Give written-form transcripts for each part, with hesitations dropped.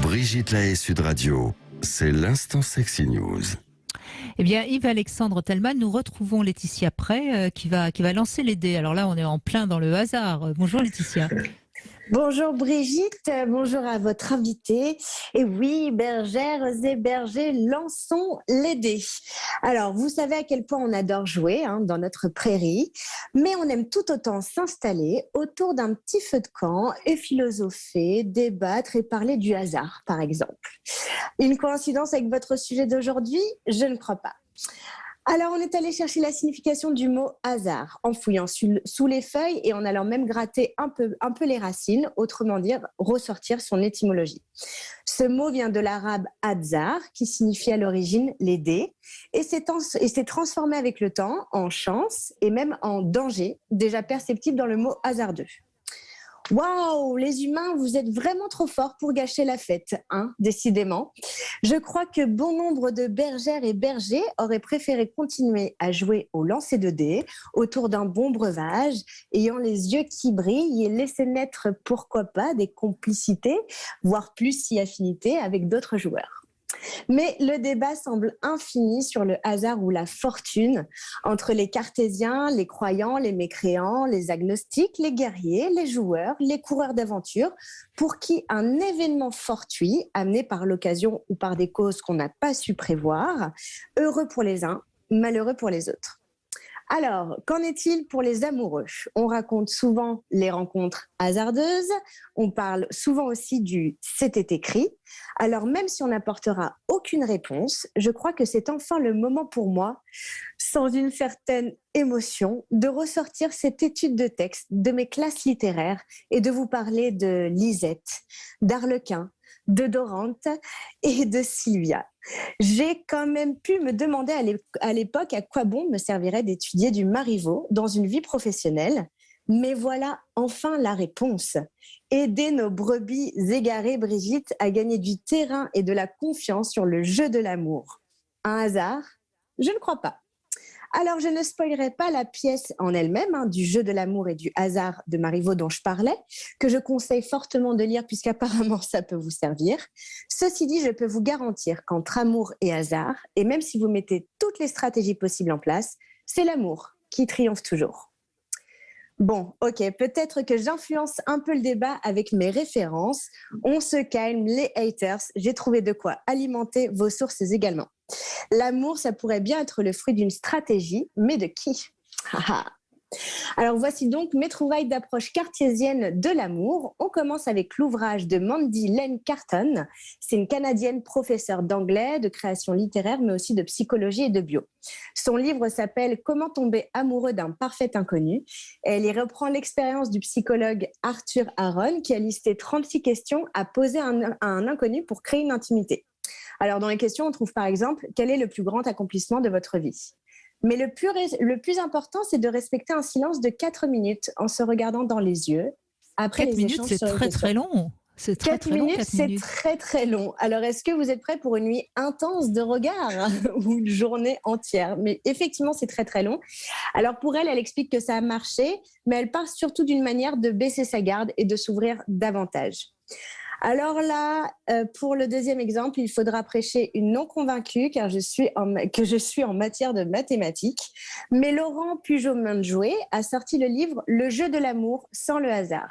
Brigitte Lahaie, Sud Radio, c'est l'instant Sexy News. Eh bien, Yves-Alexandre Thelman, nous retrouvons Laetitia Prey qui va lancer les dés. Alors là, on est en plein dans le hasard. Bonjour Laetitia. Bonjour Brigitte, bonjour à votre invité. Et oui, bergères et bergers, lançons les dés. Alors, vous savez à quel point on adore jouer dans notre prairie, mais on aime tout autant s'installer autour d'un petit feu de camp et philosopher, débattre et parler du hasard, par exemple. Une coïncidence avec votre sujet d'aujourd'hui? Je ne crois pas. Alors, on est allé chercher la signification du mot hasard, en fouillant sous les feuilles et en allant même gratter un peu les racines, autrement dire, ressortir son étymologie. Ce mot vient de l'arabe hadzar, qui signifie à l'origine les dés, et s'est transformé avec le temps en chance et même en danger, déjà perceptible dans le mot hasardeux. Waouh, les humains, vous êtes vraiment trop forts pour gâcher la fête, décidément. Je crois que bon nombre de bergères et bergers auraient préféré continuer à jouer au lancer de dés autour d'un bon breuvage, ayant les yeux qui brillent et laisser naître, pourquoi pas, des complicités, voire plus si affinités avec d'autres joueurs. Mais le débat semble infini sur le hasard ou la fortune entre les cartésiens, les croyants, les mécréants, les agnostiques, les guerriers, les joueurs, les coureurs d'aventure, pour qui un événement fortuit, amené par l'occasion ou par des causes qu'on n'a pas su prévoir, heureux pour les uns, malheureux pour les autres. Alors, qu'en est-il pour les amoureux? On raconte souvent les rencontres hasardeuses, on parle souvent aussi du « c'était écrit ». Alors, même si on n'apportera aucune réponse, je crois que c'est enfin le moment pour moi, sans une certaine émotion, de ressortir cette étude de texte de mes classes littéraires et de vous parler de Lisette, d'Arlequin, de Dorante et de Sylvia. J'ai quand même pu me demander à l'époque à quoi bon me servirait d'étudier du Marivaux dans une vie professionnelle. Mais voilà enfin la réponse. Aider nos brebis égarées, Brigitte, à gagner du terrain et de la confiance sur le jeu de l'amour. Un hasard? Je ne crois pas. Alors, je ne spoilerai pas la pièce en elle-même, du jeu de l'amour et du hasard de Marivaux dont je parlais, que je conseille fortement de lire puisqu'apparemment ça peut vous servir. Ceci dit, je peux vous garantir qu'entre amour et hasard, et même si vous mettez toutes les stratégies possibles en place, c'est l'amour qui triomphe toujours. Bon, ok, peut-être que j'influence un peu le débat avec mes références. On se calme, les haters, j'ai trouvé de quoi alimenter vos sources également. L'amour, ça pourrait bien être le fruit d'une stratégie, mais de qui? Alors voici donc mes trouvailles d'approche cartésienne de l'amour. On commence avec l'ouvrage de Mandy Lane Carton. C'est une Canadienne professeure d'anglais, de création littéraire, mais aussi de psychologie et de bio. Son livre s'appelle « Comment tomber amoureux d'un parfait inconnu ». Elle y reprend l'expérience du psychologue Arthur Aron qui a listé 36 questions à poser à un inconnu pour créer une intimité. Alors dans les questions, on trouve par exemple « Quel est le plus grand accomplissement de votre vie ?» Mais le plus important, c'est de respecter un silence de 4 minutes en se regardant dans les yeux. Après 4 les minutes, échanges c'est sur très très long. C'est très 4 très long, minutes, 4 c'est minutes. très très long. Alors, est-ce que vous êtes prêts pour une nuit intense de regard ou une journée entière? Mais effectivement, c'est très très long. Alors pour elle, elle explique que ça a marché, mais elle part surtout d'une manière de baisser sa garde et de s'ouvrir davantage. Alors là, pour le deuxième exemple, il faudra prêcher une non convaincue car je suis en matière de mathématiques. Mais Laurent Pugeot-Mundjoué a sorti le livre « Le jeu de l'amour sans le hasard ».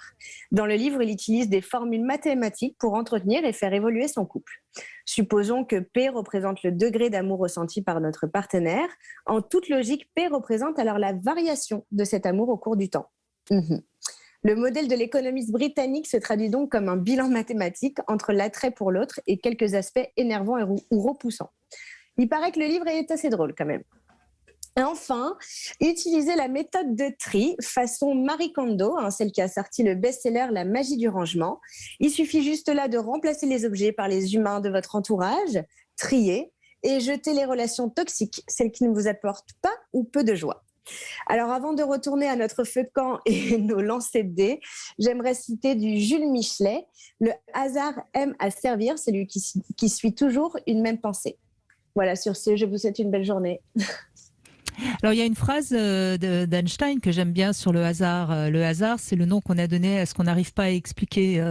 Dans le livre, il utilise des formules mathématiques pour entretenir et faire évoluer son couple. Supposons que P représente le degré d'amour ressenti par notre partenaire. En toute logique, P représente alors la variation de cet amour au cours du temps. Le modèle de l'économiste britannique se traduit donc comme un bilan mathématique entre l'attrait pour l'autre et quelques aspects énervants ou repoussants. Il paraît que le livre est assez drôle quand même. Et enfin, utilisez la méthode de tri façon Marie Kondo, celle qui a sorti le best-seller La magie du rangement. Il suffit juste là de remplacer les objets par les humains de votre entourage, trier et jeter les relations toxiques, celles qui ne vous apportent pas ou peu de joie. Alors, avant de retourner à notre feu de camp et nos lancers de dés, j'aimerais citer du Jules Michelet. Le hasard aime à servir, celui qui suit toujours une même pensée. Voilà, sur ce, je vous souhaite une belle journée. Alors, il y a une phrase d'Einstein que j'aime bien sur le hasard. Le hasard, c'est le nom qu'on a donné à ce qu'on n'arrive pas à expliquer.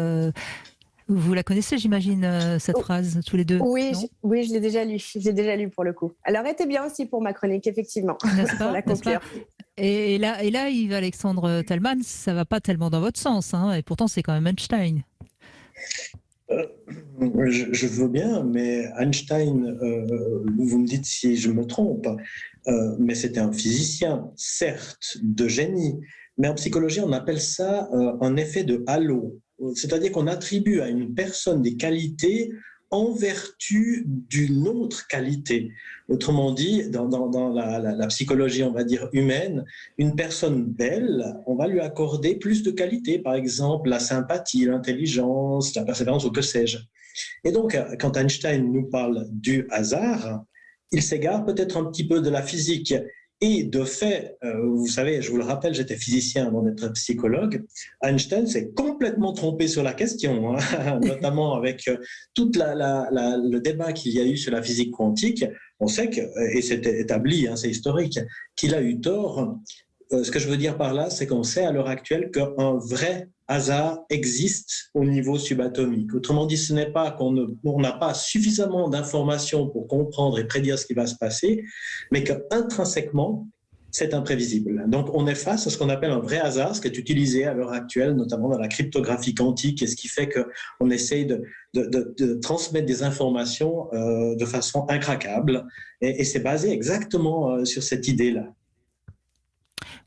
Vous la connaissez, j'imagine, cette phrase, tous les deux, Oui, non? oui, je l'ai déjà lu. Je l'ai déjà lu pour le coup. Elle aurait été bien aussi pour ma chronique, effectivement, N'est-ce pour pas? la N'est-ce pas? conclure. Et là, Yves-Alexandre Talman, ça va pas tellement dans votre sens, hein, et pourtant c'est quand même Einstein. Euh, je veux bien, mais Einstein, vous me dites si je me trompe, mais c'était un physicien, certes, de génie, mais en psychologie, on appelle ça un effet de halo. C'est-à-dire qu'on attribue à une personne des qualités en vertu d'une autre qualité. Autrement dit, dans la psychologie, on va dire humaine, une personne belle, on va lui accorder plus de qualités, par exemple la sympathie, l'intelligence, la persévérance ou que sais-je. Et donc, quand Einstein nous parle du hasard, il s'égare peut-être un petit peu de la physique. Et de fait, vous savez, je vous le rappelle, j'étais physicien avant d'être psychologue. Einstein s'est complètement trompé sur la question, hein, notamment avec tout le débat qu'il y a eu sur la physique quantique. On sait que, et c'est établi, hein, c'est historique, qu'il a eu tort. Ce que je veux dire par là, c'est qu'on sait à l'heure actuelle qu'un vrai hasard existe au niveau subatomique. Autrement dit, ce n'est pas qu'on n'a pas suffisamment d'informations pour comprendre et prédire ce qui va se passer, mais qu'intrinsèquement, c'est imprévisible. Donc, on est face à ce qu'on appelle un vrai hasard, ce qui est utilisé à l'heure actuelle, notamment dans la cryptographie quantique, et ce qui fait qu'on essaye de transmettre des informations de façon incraquable. Et c'est basé exactement sur cette idée-là.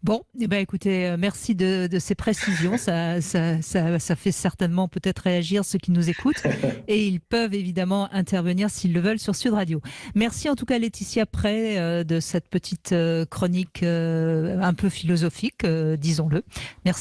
Bon, eh ben, écoutez, merci de ces précisions. Ça fait certainement peut-être réagir ceux qui nous écoutent et ils peuvent évidemment intervenir s'ils le veulent sur Sud Radio. Merci en tout cas Laetitia Prey de cette petite chronique un peu philosophique, disons-le. Merci.